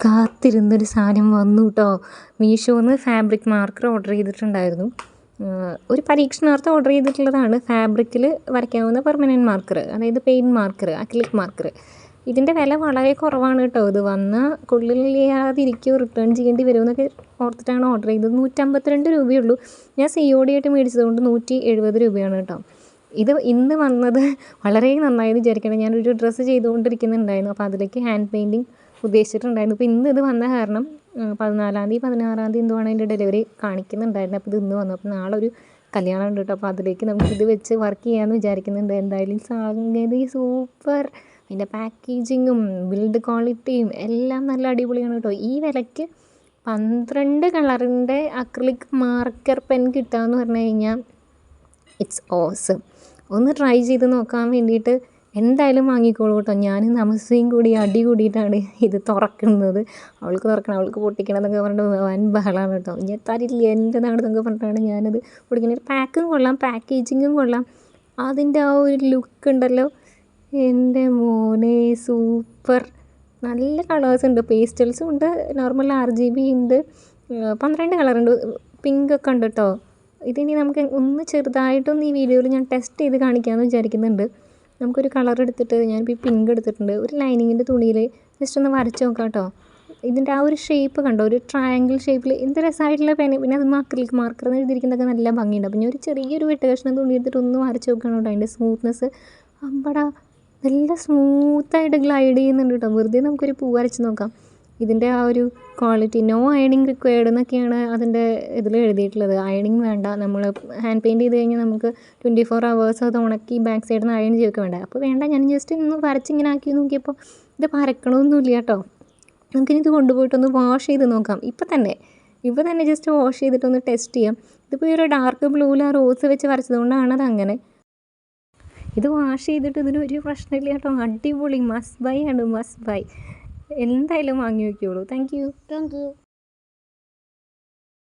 കാത്തിരുന്നൊരു സാധനം വന്നു കേട്ടോ. മീഷോന്ന് ഫാബ്രിക് മാർക്കർ ഓർഡർ ചെയ്തിട്ടുണ്ടായിരുന്നു. ഒരു പരീക്ഷണാർത്ഥം ഓർഡർ ചെയ്തിട്ടുള്ളതാണ്. ഫാബ്രിക്കിൽ വരയ്ക്കാവുന്ന പെർമനൻറ്റ് മാർക്കർ, അതായത് പെയിൻറ്റ് മാർക്കർ, അക്രിലിക് മാർക്കർ. ഇതിൻ്റെ വില വളരെ കുറവാണ് കേട്ടോ. ഇത് വന്നാൽ കൊള്ളില്ലാതിരിക്കുമോ, റിട്ടേൺ ചെയ്യേണ്ടി വരുമെന്നൊക്കെ ഓർത്തിട്ടാണ് ഓർഡർ ചെയ്തത്. 152 രൂപയുള്ളൂ. ഞാൻ COD ആയിട്ട് മേടിച്ചതുകൊണ്ട് 170 രൂപയാണ് കേട്ടോ. ഇത് ഇന്ന് വന്നത് വളരെ നന്നായെന്ന് വിചാരിക്കണം. ഞാനൊരു ഡ്രസ്സ് ചെയ്തുകൊണ്ടിരിക്കുന്നുണ്ടായിരുന്നു. അപ്പോൾ അതിലേക്ക് ഹാൻഡ് പെയിൻറ്റിങ് ഉദ്ദേശിച്ചിട്ടുണ്ടായിരുന്നു. അപ്പോൾ ഇന്ന് ഇത് വന്ന കാരണം 14-ാം തീയതി 16-ാം തീയതി എന്തുവാണ് അതിൻ്റെ ഡെലിവറി കാണിക്കുന്നുണ്ടായിരുന്നു. അപ്പോൾ ഇത് ഇന്ന് വന്നു. അപ്പോൾ നാളെ ഒരു കല്യാണം ഉണ്ട് കേട്ടോ. അപ്പോൾ അതിലേക്ക് നമുക്കിത് വെച്ച് വർക്ക് ചെയ്യാമെന്ന് വിചാരിക്കുന്നുണ്ട്. എന്തായാലും സംഗതി സൂപ്പർ. അതിൻ്റെ പാക്കേജിങ്ങും ബിൽഡ് ക്വാളിറ്റിയും എല്ലാം നല്ല അടിപൊളിയാണ് കേട്ടോ. ഈ വിലയ്ക്ക് 12 കളറിൻ്റെ അക്രിലിക് മാർക്കർ പെൻ കിട്ടുകയെന്ന് പറഞ്ഞു കഴിഞ്ഞാൽ ഇറ്റ്സ് ഓസം. ഒന്ന് ട്രൈ ചെയ്ത് നോക്കാൻ വേണ്ടിയിട്ട് എന്തായാലും വാങ്ങിക്കോളൂ കേട്ടോ. ഞാൻ നമസ്തയും കൂടി അടി കൂടിയിട്ടാണ് ഇത് തുറക്കുന്നത്. അവൾക്ക് തുറക്കണം, അവൾക്ക് പൊട്ടിക്കണം എന്നൊക്കെ പറഞ്ഞിട്ട് വൻ ബഹളമാണ് കേട്ടോ. ഞാൻ തരില്ല, എൻ്റെതാണെന്നൊക്കെ പറഞ്ഞിട്ടാണ് ഞാനത് പൊടിക്കുന്നത്. പാക്കും കൊള്ളാം, പാക്കേജിങ്ങും കൊള്ളാം. അതിൻ്റെ ആ ഒരു ലുക്ക് ഉണ്ടല്ലോ, എൻ്റെ മോനെ സൂപ്പർ. നല്ല കളേഴ്സ് ഉണ്ട്, പേസ്റ്റൽസും ഉണ്ട്, നോർമൽ RGB ഉണ്ട്, 12 കളറുണ്ട്, പിങ്ക് ഒക്കെ ഉണ്ട് കേട്ടോ. ഇതിനി നമുക്ക് ഒന്ന് ചെറുതായിട്ടൊന്ന് ഈ വീഡിയോയിൽ ഞാൻ ടെസ്റ്റ് ചെയ്ത് കാണിക്കാമെന്ന് വിചാരിക്കുന്നുണ്ട്. നമുക്കൊരു കളർ എടുത്തിട്ട്, ഞാനിപ്പോൾ ഈ പിങ്ക് എടുത്തിട്ടുണ്ട്, ഒരു ലൈനിങ്ങിൻ്റെ തുണിയിൽ ജസ്റ്റ് ഒന്ന് വരച്ച് നോക്കാം കേട്ടോ. ഇതിൻ്റെ ആ ഒരു ഷേപ്പ് കണ്ടോ, ഒരു ട്രയാങ്കിൾ ഷേപ്പിൽ എന്ത് രസമായിട്ടുള്ള പെൻ. പിന്നെ അത് അക്രിലിക് മാർക്കർ എന്ന് എഴുതിയിരിക്കുന്നതൊക്കെ നല്ല ഭംഗിയുണ്ട്. അപ്പോൾ ഞാൻ ഒരു ചെറിയൊരു വെട്ട് കഷ്ണം തുണി എടുത്തിട്ട് ഒന്ന് വരച്ച് നോക്കണം കേട്ടോ. അതിൻ്റെ സ്മൂത്ത്നെസ് അമ്പടാ നല്ല സ്മൂത്തായിട്ട് ഗ്ലൈഡ് ചെയ്യുന്നുണ്ട് കേട്ടോ. വെറുതെ നമുക്കൊരു പൂ വരച്ച് നോക്കാം. ഇതിൻ്റെ ആ ഒരു ക്വാളിറ്റി, നോ അയണിങ് റിക്വയർഡ് എന്നൊക്കെയാണ് അതിൻ്റെ ഇതിൽ എഴുതിയിട്ടുള്ളത്. അയണിങ് വേണ്ട, നമ്മൾ ഹാൻഡ് പെയിൻറ്റ് ചെയ്ത് കഴിഞ്ഞാൽ നമുക്ക് 24 hours അത് ഉണക്കി ബാക്ക് സൈഡിൽ നിന്ന് അയൺ ചെയ്യുകയൊക്കെ വേണ്ട. അപ്പോൾ വേണ്ട, ഞാൻ ജസ്റ്റ് ഒന്ന് വരച്ചിങ്ങനെ ആക്കി നോക്കിയപ്പോൾ ഇത് പരക്കണമൊന്നുമില്ല കേട്ടോ. നമുക്കിനി ഇത് കൊണ്ടുപോയിട്ടൊന്ന് വാഷ് ചെയ്ത് നോക്കാം. ഇപ്പോൾ തന്നെ ജസ്റ്റ് വാഷ് ചെയ്തിട്ടൊന്ന് ടെസ്റ്റ് ചെയ്യാം. ഇതിപ്പോൾ ഈ ഒരു ഡാർക്ക് ബ്ലൂവിൽ ആ റോസ് വെച്ച് വരച്ചതുകൊണ്ടാണ് അതങ്ങനെ. ഇത് വാഷ് ചെയ്തിട്ട് ഇതിനൊരു പ്രശ്നമില്ല കേട്ടോ. അടിപൊളി, മസ്റ്റ് ബൈ ആണ്, മസ്റ്റ് ബൈ. എന്തായാലും വാങ്ങി വയ്ക്കുള്ളൂ. Thank you.